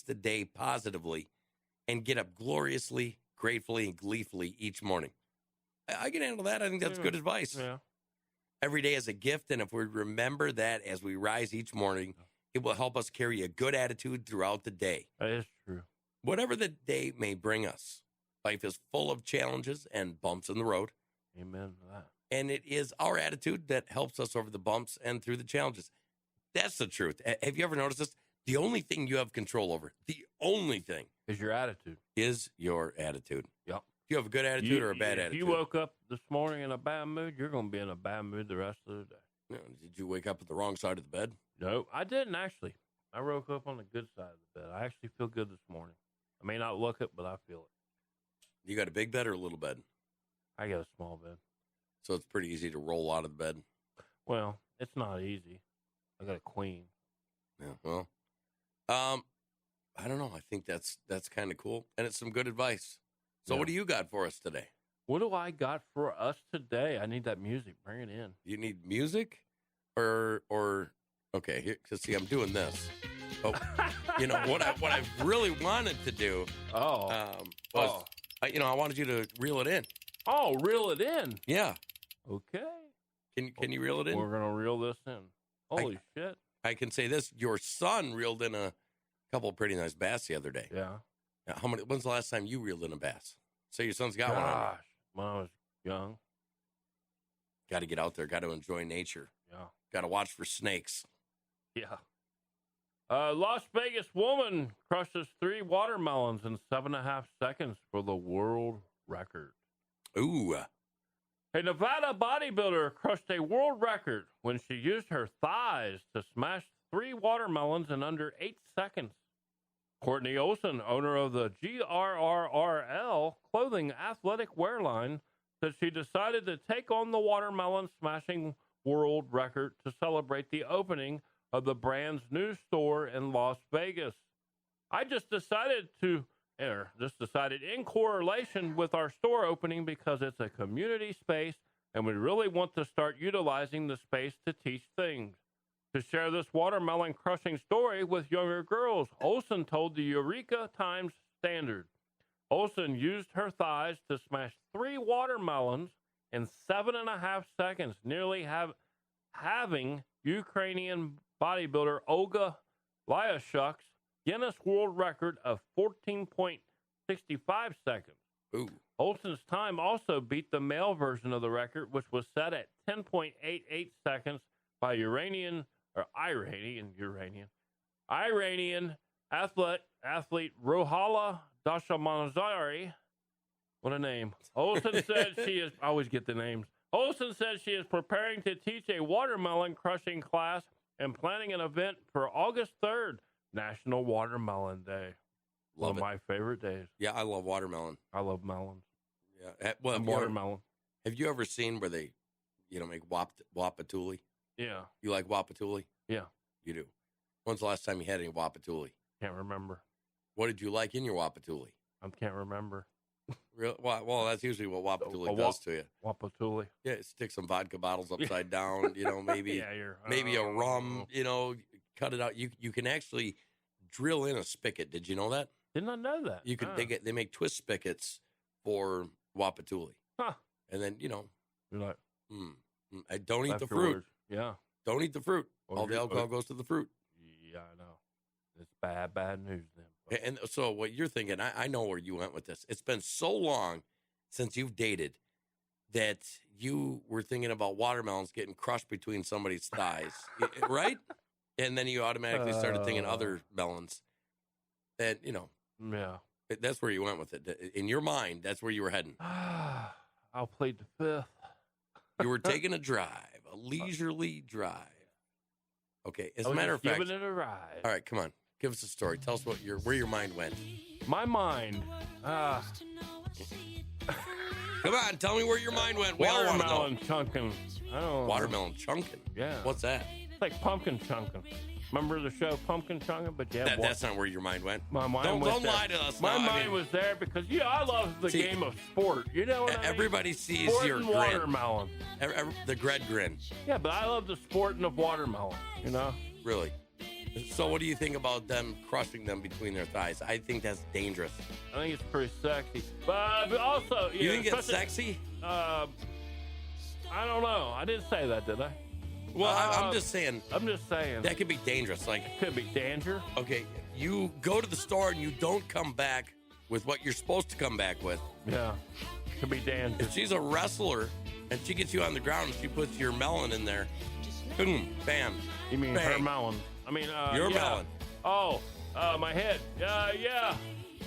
the day positively and get up gloriously, gratefully, and gleefully each morning. I can handle that. I think that's good advice. Yeah. Every day is a gift, and if we remember that as we rise each morning, it will help us carry a good attitude throughout the day. That is true. Whatever the day may bring us, life is full of challenges and bumps in the road. Amen to that. And it is our attitude that helps us over the bumps and through the challenges. That's the truth. Have you ever noticed this? The only thing you have control over, the only thing, Is your attitude. is your attitude. Yep. If you have a good attitude or a bad If attitude. you woke up this morning in a bad mood, you're going to be in a bad mood the rest of the day. Did you wake up at the wrong side of the bed? No, I didn't actually. I woke up on the good side of the bed. I actually feel good this morning. I may not look it, but I feel it. You got a big bed or a little bed? I got a small bed. So it's pretty easy to roll out of the bed. Well, it's not easy. I got a queen. Yeah. Well, I don't know. I think that's kind of cool, and it's some good advice. So, Yeah. what do you got for us today? What do I got for us today? I need that music. Bring it in. You need music, or okay? Here, cause see, I'm doing this. Oh, you know what I really wanted to do. Was I wanted you to reel it in. Oh, reel it in. Yeah. Okay. Can you reel it in? We're gonna reel this in. Holy shit. I can say this: your son reeled in a couple of pretty nice bass the other day. Yeah. Now, when's the last time you reeled in a bass? Say your son's got one. Gosh, when I was young. Got to get out there. Got to enjoy nature. Yeah. Got to watch for snakes. Yeah. Las Vegas woman crushes 3 watermelons in 7.5 seconds for the world record. Ooh. A Nevada bodybuilder crushed a world record when she used her thighs to smash 3 watermelons in under 8 seconds. Courtney Olson, owner of the GRRRL clothing athletic wear line, said she decided to take on the watermelon smashing world record to celebrate the opening of the brand's new store in Las Vegas. I just decided in correlation with our store opening because it's a community space and we really want to start utilizing the space to teach things. To share this watermelon crushing story with younger girls, Olson told the Eureka Times Standard. Olson used her thighs to smash 3 watermelons in 7.5 seconds, nearly having Ukrainian bodybuilder Olga Lyashuk's Guinness World Record of 14.65 seconds. Ooh. Olson's time also beat the male version of the record, which was set at 10.88 seconds by Iranian athlete Rohala Dashamanzari. What a name. Olson said I always get the names. Olson said she is preparing to teach a watermelon crushing class and planning an event for August 3rd, National Watermelon Day. One of my favorite days. Yeah, I love watermelon. I love melons. Yeah. Well, watermelon. Have you ever seen where they, make wapatuli? Yeah. You like wapatuli? Yeah. You do. When's the last time you had any wapatuli? Can't remember. What did you like in your wapatuli? I can't remember. Real? Well, that's usually what wapatuli does to you. Wapatuli. Yeah, stick some vodka bottles upside down. Maybe maybe a rum. Cut it out. You can actually drill in a spigot. Did you know that? Did not know that. You can. They make twist spigots for wapatuli. Huh. And then you're like, I don't eat the fruit. Afterwards. Yeah. Don't eat the fruit. All the alcohol goes to the fruit. Yeah, I know. It's bad news then. And so what you're thinking, I know where you went with this. It's been so long since you've dated that you were thinking about watermelons getting crushed between somebody's thighs, right? And then you automatically started thinking other melons. And, Yeah. That's where you went with it. In your mind, that's where you were heading. I'll plead the fifth. You were taking a drive, a leisurely drive. Okay, as a matter of fact, giving it a ride. All right, come on, give us a story. Tell us where your mind went. My mind. Come on, tell me where your mind went. We all want to know. Watermelon chunking. I don't know. Watermelon chunking. Yeah. What's that? It's like pumpkin chunking. Remember the show Pumpkin Chunking? But yeah, that's not where your mind went. My mind don't was there. lie to us. My mind was there because I love the game of sport. You know what I mean? Everybody sees sport your and grin. Watermelon. The Gred grin. Yeah, but I love the sport and the watermelon. Really? So what do you think about them crushing them between their thighs? I think that's dangerous. I think it's pretty sexy. But also, You think it's sexy? I don't know. I didn't say that, did I? Well, I'm just saying. I'm just saying. That could be dangerous. Like, it could be danger. Okay, you go to the store and you don't come back with what you're supposed to come back with. Yeah, could be dangerous. If she's a wrestler and she gets you on the ground and she puts your melon in there, boom, bam. You mean bang. her melon? I mean, your yeah. melon. Oh, my head. Yeah,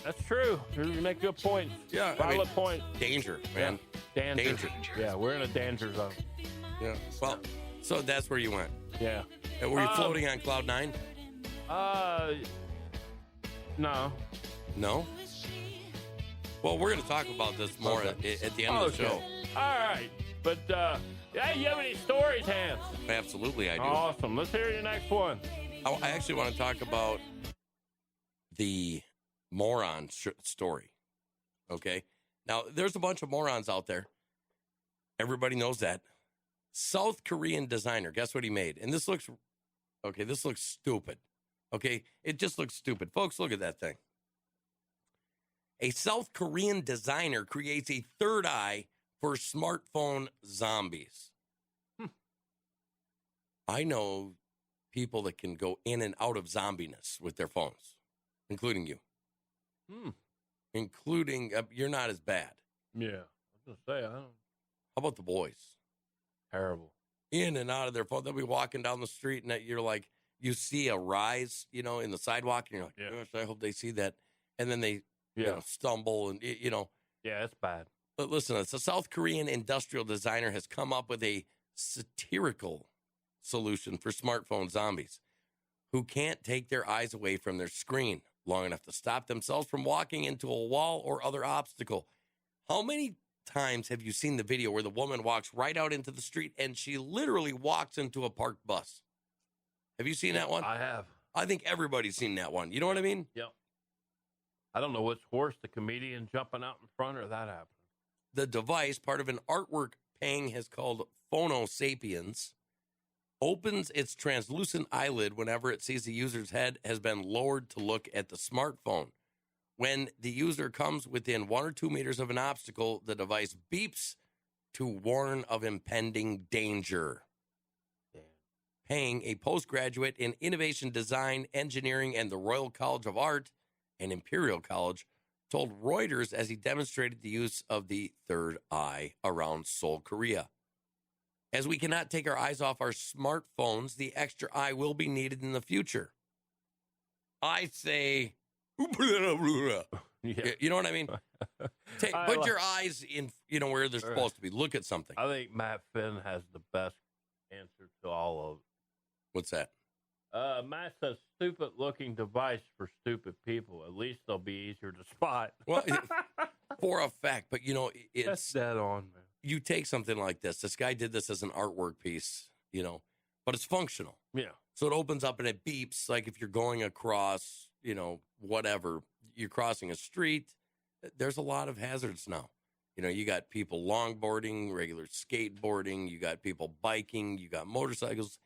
that's true. You make good points. Yeah, valid point. Danger, man. Yeah. Danger. Yeah, we're in a danger zone. Yeah. Well, so that's where you went. Yeah. And were you floating on cloud nine? No. No. Well, we're going to talk about this more at the end of the show. All right. But, hey, you have any stories, Hans? Absolutely, I do. Awesome. Let's hear your next one. I actually want to talk about the moron story. Okay. Now, there's a bunch of morons out there. Everybody knows that. South Korean designer. Guess what he made? And this looks stupid. Okay. It just looks stupid. Folks, look at that thing. A South Korean designer creates a third eye for smartphone zombies. I know people that can go in and out of zombiness with their phones, including you. Including, you're not as bad. Yeah. I was going to say, I don't. How about the boys? Terrible. In and out of their phone. They'll be walking down the street and you're like, you see a rise, in the sidewalk and you're like, gosh, I hope they see that. And then they stumble and, Yeah, it's bad. But listen, it's a South Korean industrial designer has come up with a satirical solution for smartphone zombies who can't take their eyes away from their screen long enough to stop themselves from walking into a wall or other obstacle. How many times have you seen the video where the woman walks right out into the street and she literally walks into a parked bus? Have you seen that one? I have. I think everybody's seen that one. You know what I mean? Yep. I don't know what's worse, the comedian jumping out in front or that happening. The device, part of an artwork Pang has called Phono Sapiens, opens its translucent eyelid whenever it sees the user's head has been lowered to look at the smartphone. When the user comes within 1 or 2 meters of an obstacle, the device beeps to warn of impending danger. Damn. Pang, a postgraduate in innovation design, engineering, and the Royal College of Art and Imperial College, told Reuters as he demonstrated the use of the third eye around Seoul, Korea. As we cannot take our eyes off our smartphones, the extra eye will be needed in the future. I say, Yeah. you know what I mean? Put your eyes in, where they're supposed to be. Look at something. I think Matt Finn has the best answer to all of it. What's that? Matt says, stupid looking device for stupid people. At least they'll be easier to spot. Well, for a fact, but it's That's dead on, man. You take something like this. This guy did this as an artwork piece, but it's functional. Yeah. So it opens up and it beeps like if you're going across, whatever, you're crossing a street. There's a lot of hazards now. You got people longboarding, regular skateboarding, you got people biking, you got motorcycles.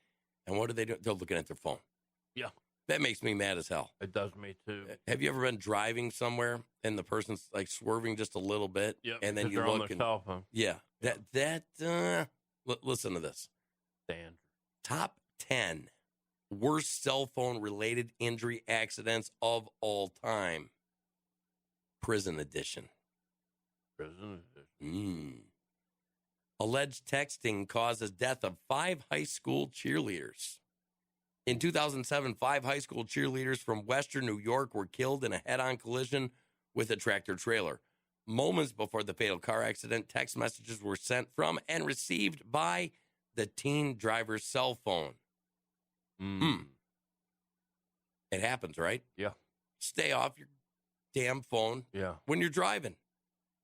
And what do they do? They're looking at their phone. Yeah. That makes me mad as hell. It does me too. Have you ever been driving somewhere and the person's like swerving just a little bit? Yep, and then you on look their and cell phone. yeah, listen to this. Danger. Top 10 worst cell phone related injury accidents of all time. Prison edition. Prison edition. Alleged texting causes death of 5 high school cheerleaders. In 2007, 5 high school cheerleaders from Western New York were killed in a head-on collision with a tractor trailer. Moments before the fatal car accident, text messages were sent from and received by the teen driver's cell phone. It happens, right? Yeah. Stay off your damn phone when you're driving.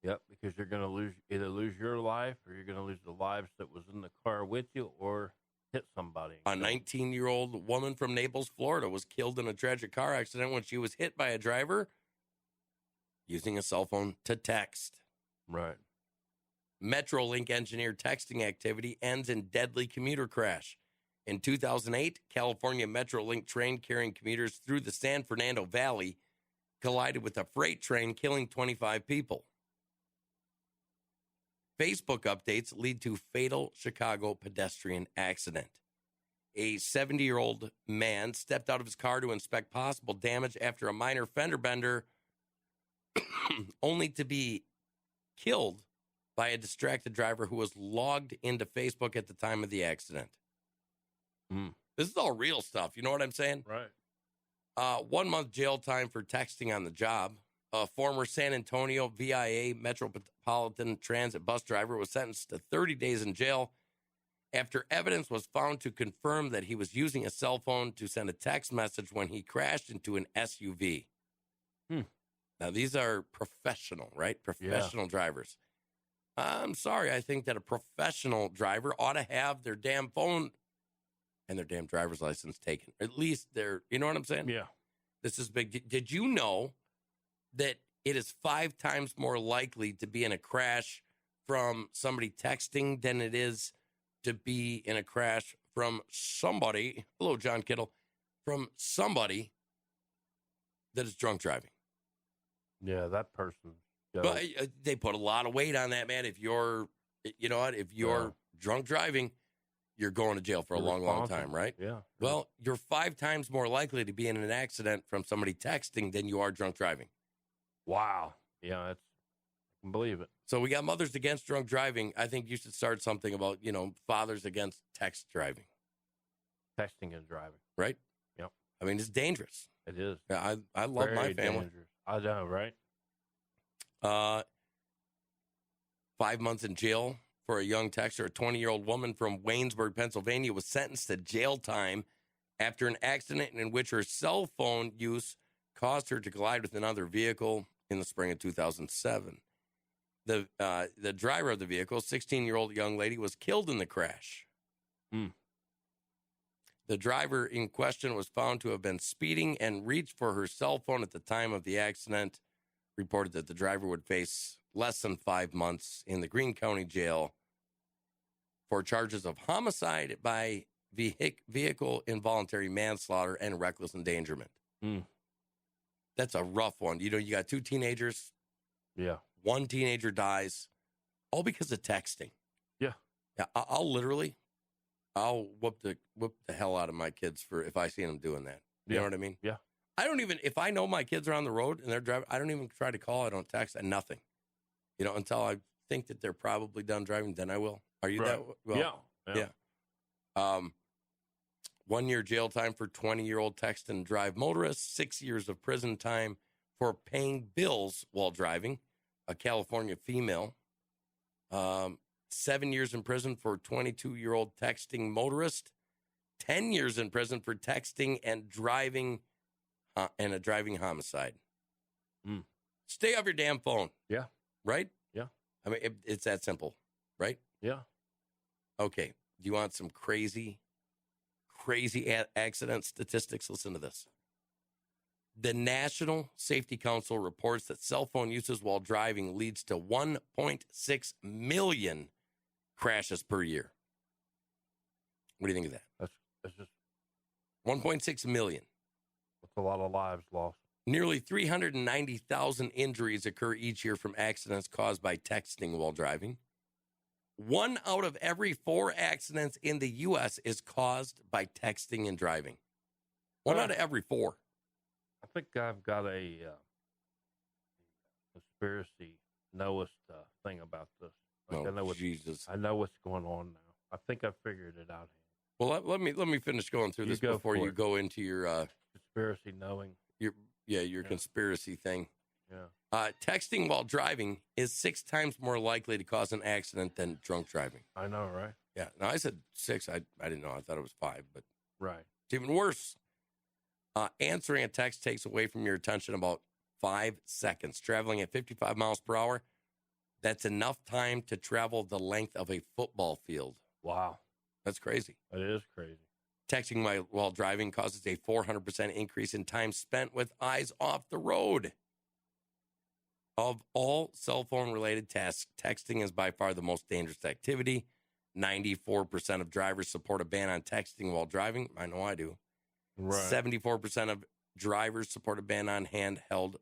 Yep, because you're going to either lose your life or you're going to lose the lives that was in the car with you or hit somebody. A 19-year-old woman from Naples, Florida was killed in a tragic car accident when she was hit by a driver using a cell phone to text. Right. Metrolink engineered texting activity ends in deadly commuter crash. In 2008, California Metrolink train carrying commuters through the San Fernando Valley collided with a freight train, killing 25 people. Facebook updates lead to fatal Chicago pedestrian accident. A 70-year-old man stepped out of his car to inspect possible damage after a minor fender bender, only to be killed by a distracted driver who was logged into Facebook at the time of the accident. This is all real stuff. You know what I'm saying? Right. 1 month jail time for texting on the job. A former San Antonio VIA Metropolitan Transit bus driver was sentenced to 30 days in jail after evidence was found to confirm that he was using a cell phone to send a text message when he crashed into an SUV. Now, these are professional, right? Professional drivers. I'm sorry. I think that a professional driver ought to have their damn phone and their damn driver's license taken. At least they're, you know what I'm saying? Yeah. This is big. Did you know that it is 5 times more likely to be in a crash from somebody texting than it is to be in a crash from somebody, hello, John Kittle, from somebody that is drunk driving? Yeah, that person. But they put a lot of weight on that, man. If you're, you know what, if you're drunk driving, you're going to jail for a long time, right? Yeah. Well, you're 5 times more likely to be in an accident from somebody texting than you are drunk driving. Wow. Yeah, I can believe it. So we got Mothers Against Drunk Driving. I think you should start something about, fathers against text driving. Texting and driving. Right? Yep. I mean, it's dangerous. It is. Yeah, I love Very my family. dangerous. I know, right? 5 months in jail for a young texter. A 20-year-old woman from Waynesburg, Pennsylvania, was sentenced to jail time after an accident in which her cell phone use caused her to collide with another vehicle in the spring of 2007. The driver of the vehicle, 16-year-old young lady, was killed in the crash. The driver in question was found to have been speeding and reached for her cell phone at the time of the accident. Reported that the driver would face less than 5 months in the Greene County Jail for charges of homicide by vehicle involuntary manslaughter and reckless endangerment. That's a rough one. You got 2 teenagers. Yeah. 1 teenager dies, all because of texting. Yeah. Yeah. I'll whoop the hell out of my kids for if I see them doing that. You know what I mean? Yeah. I don't even, if I know my kids are on the road and they're driving, I don't even try to call. I don't text, nothing. Until I think that they're probably done driving, then I will. Are you that? Well, yeah. 1 year jail time for 20-year-old text and drive motorist. 6 years of prison time for paying bills while driving. A California female. 7 years in prison for 22-year-old texting motorist. 10 years in prison for texting and driving and a driving homicide. Stay off your damn phone. Yeah. Right? Yeah. I mean, it's that simple, right? Yeah. Okay. Do you want some crazy accident statistics? Listen to this. The National Safety Council reports that cell phone uses while driving leads to 1.6 million crashes per year. What do you think of that? That's just 1.6 million. That's a lot of lives lost. Nearly 390,000 injuries occur each year from accidents caused by texting while driving. 1 out of every 4 accidents in the U.S. is caused by texting and driving. 1 out of every 4. I think I've got a conspiracy Noah's thing about this. Jesus. I know what's going on now. I think I figured it out. Well, let me finish going through this before you go into your conspiracy knowing. Your conspiracy thing. Yeah. Texting while driving is 6 times more likely to cause an accident than drunk driving. I know, right? Yeah. Now, I said 6. I didn't know. I thought it was 5, but right. It's even worse. Answering a text takes away from your attention about 5 seconds. Traveling at 55 miles per hour, that's enough time to travel the length of a football field. Wow. That's crazy. That is crazy. Texting while driving causes a 400% increase in time spent with eyes off the road. Of all cell phone related tasks, texting is by far the most dangerous activity. 94% of drivers support a ban on texting while driving. I know I do. Right. 74% of drivers support a ban on handheld